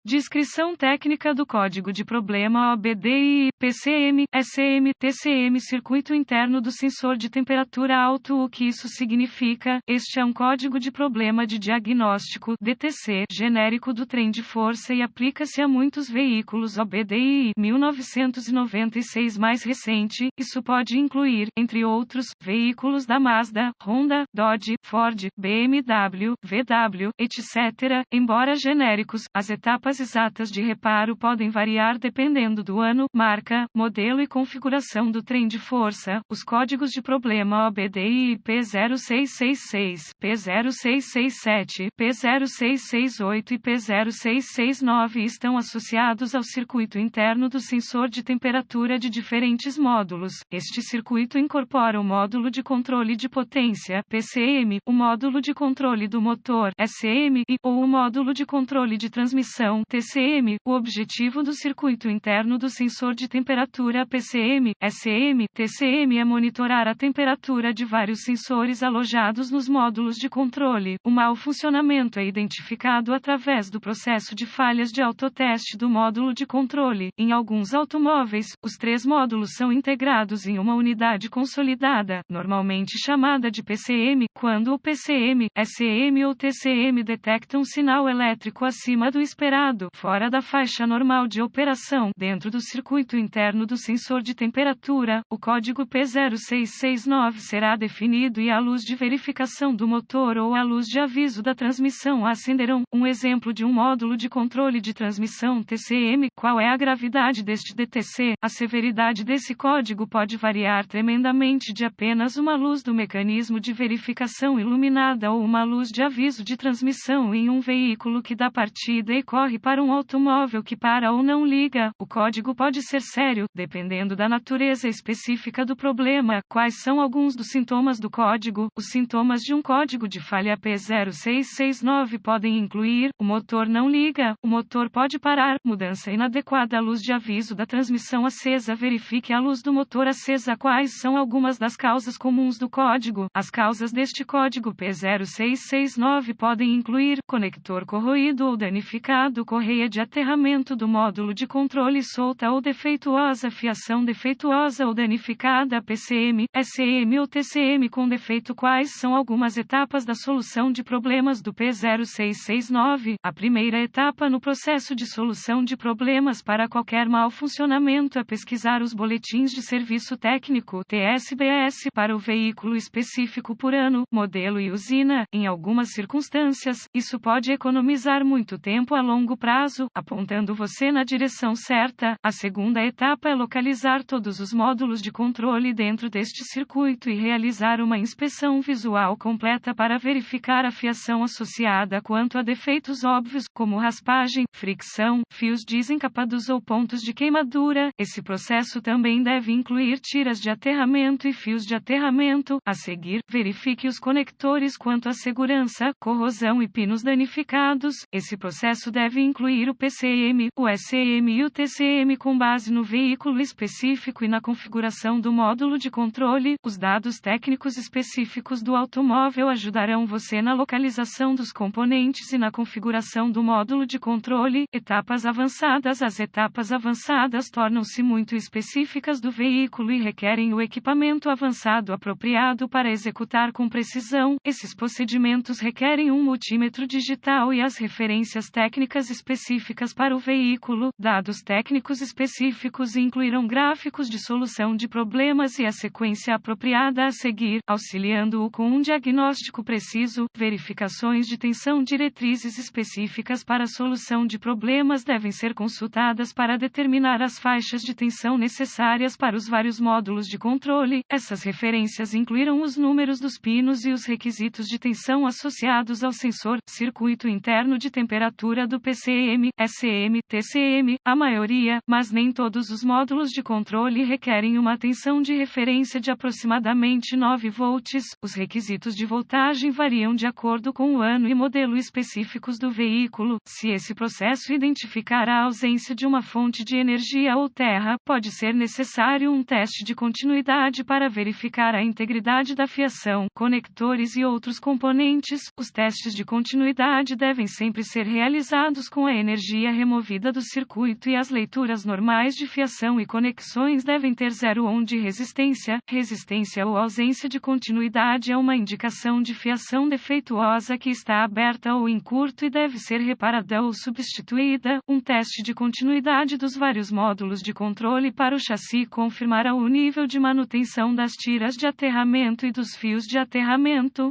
Descrição técnica do código de problema OBDI, PCM, SM, TCM. Circuito interno do sensor de temperatura alto. O que isso significa? Este é um código de problema de diagnóstico, DTC, genérico do trem de força e aplica-se a muitos veículos OBDI. 1996 mais recente, isso pode incluir, entre outros, veículos da Mazda, Honda, Dodge, Ford, BMW, VW, etc. Embora genéricos, as etapas exatas de reparo podem variar dependendo do ano, marca, modelo e configuração do trem de força. Os códigos de problema OBDI P0666, P0667, P0668 e P0669 estão associados ao circuito interno do sensor de temperatura de diferentes módulos. Este circuito incorpora o módulo de controle de potência, PCM, o módulo de controle do motor, SM, ou o módulo de controle de transmissão, TCM. O objetivo do circuito interno do sensor de temperatura PCM, SM, TCM é monitorar a temperatura de vários sensores alojados nos módulos de controle. O mau funcionamento é identificado através do processo de falhas de autoteste do módulo de controle. Em alguns automóveis, os três módulos são integrados em uma unidade consolidada, normalmente chamada de PCM. Quando o PCM, SM ou TCM detecta um sinal elétrico acima do esperado, fora da faixa normal de operação, dentro do circuito interno do sensor de temperatura, o código P0669 será definido e a luz de verificação do motor ou a luz de aviso da transmissão acenderão. Um exemplo de um módulo de controle de transmissão TCM. Qual é a gravidade deste DTC? A severidade desse código pode variar tremendamente de apenas uma luz do mecanismo de verificação iluminada ou uma luz de aviso de transmissão em um veículo que dá partida e corre para um automóvel que para ou não liga. O código pode ser sério, dependendo da natureza específica do problema. Quais são alguns dos sintomas do código? Os sintomas de um código de falha P0669 podem incluir: o motor não liga, o motor pode parar, mudança inadequada, luz de aviso da transmissão acesa. Verifique a luz do motor acesa. Quais são algumas das causas comuns do código? As causas deste código P0669 podem incluir: conector corroído ou danificado, correia de aterramento do módulo de controle solta ou defeituosa, fiação defeituosa ou danificada, PCM, SM ou TCM com defeito. Quais são algumas etapas da solução de problemas do P0669? A primeira etapa no processo de solução de problemas para qualquer mau funcionamento é pesquisar os boletins de serviço técnico, TSBS, para o veículo específico por ano, modelo e usina. Em algumas circunstâncias, isso pode economizar muito tempo a longo prazo, apontando você na direção certa. A segunda etapa é localizar todos os módulos de controle dentro deste circuito e realizar uma inspeção visual completa para verificar a fiação associada quanto a defeitos óbvios, como raspagem, fricção, fios desencapados ou pontos de queimadura. Esse processo também deve incluir tiras de aterramento e fios de aterramento. A seguir, verifique os conectores quanto à segurança, corrosão e pinos danificados. Esse processo deve incluir o PCM, o SM e o TCM com base no veículo específico e na configuração do módulo de controle. Os dados técnicos específicos do automóvel ajudarão você na localização dos componentes e na configuração do módulo de controle. Etapas avançadas. As etapas avançadas tornam-se muito específicas do veículo e requerem o equipamento avançado apropriado para executar com precisão. Esses procedimentos requerem um multímetro digital e as referências técnicas específicas para o veículo. Dados técnicos específicos incluirão gráficos de solução de problemas e a sequência apropriada a seguir, auxiliando-o com um diagnóstico preciso. Verificações de tensão. Diretrizes específicas para a solução de problemas devem ser consultadas para determinar as faixas de tensão necessárias para os vários módulos de controle. Essas referências incluirão os números dos pinos e os requisitos de tensão associados ao sensor. Circuito interno de temperatura do PCM, SM, TCM. A maioria, mas nem todos os módulos de controle requerem uma tensão de referência de aproximadamente 9 volts. Os requisitos de voltagem variam de acordo com o ano e modelo específicos do veículo. Se esse processo identificar a ausência de uma fonte de energia ou terra, pode ser necessário um teste de continuidade para verificar a integridade da fiação, conectores e outros componentes. Os testes de continuidade devem sempre ser realizados com a energia removida do circuito e as leituras normais de fiação e conexões devem ter 0 ohm de resistência. Resistência ou ausência de continuidade é uma indicação de fiação defeituosa que está aberta ou em curto e deve ser reparada ou substituída. Um teste de continuidade dos vários módulos de controle para o chassi confirmará o nível de manutenção das tiras de aterramento e dos fios de aterramento.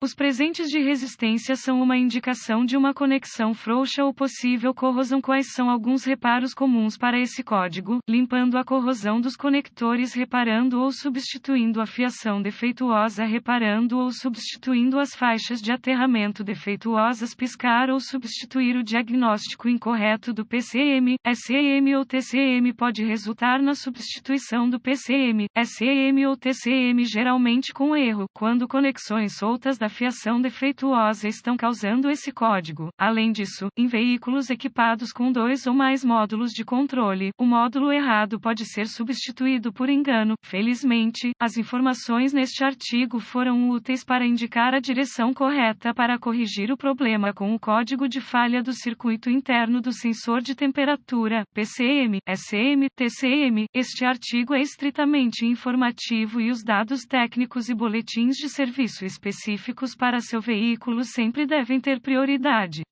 Os presentes de resistência são uma indicação de uma conexão frouxa ou possível corrosão. Quais são alguns reparos comuns para esse código? Limpando a corrosão dos conectores, reparando ou substituindo a fiação defeituosa, reparando ou substituindo as faixas de aterramento defeituosas, piscar ou substituir o diagnóstico incorreto do PCM, SEM ou TCM pode resultar na substituição do PCM, SEM ou TCM, geralmente com erro, quando conexões soltas da fiação defeituosa estão causando esse código. Além disso, em veículos equipados com 2 ou mais módulos de controle, o módulo errado pode ser substituído por engano. Felizmente, as informações neste artigo foram úteis para indicar a direção correta para corrigir o problema com o código de falha do circuito interno do sensor de temperatura, PCM, SEM, TCM. Este artigo é estritamente informativo e os dados técnicos e boletins de serviço específicos para seu veículo sempre devem ter prioridade.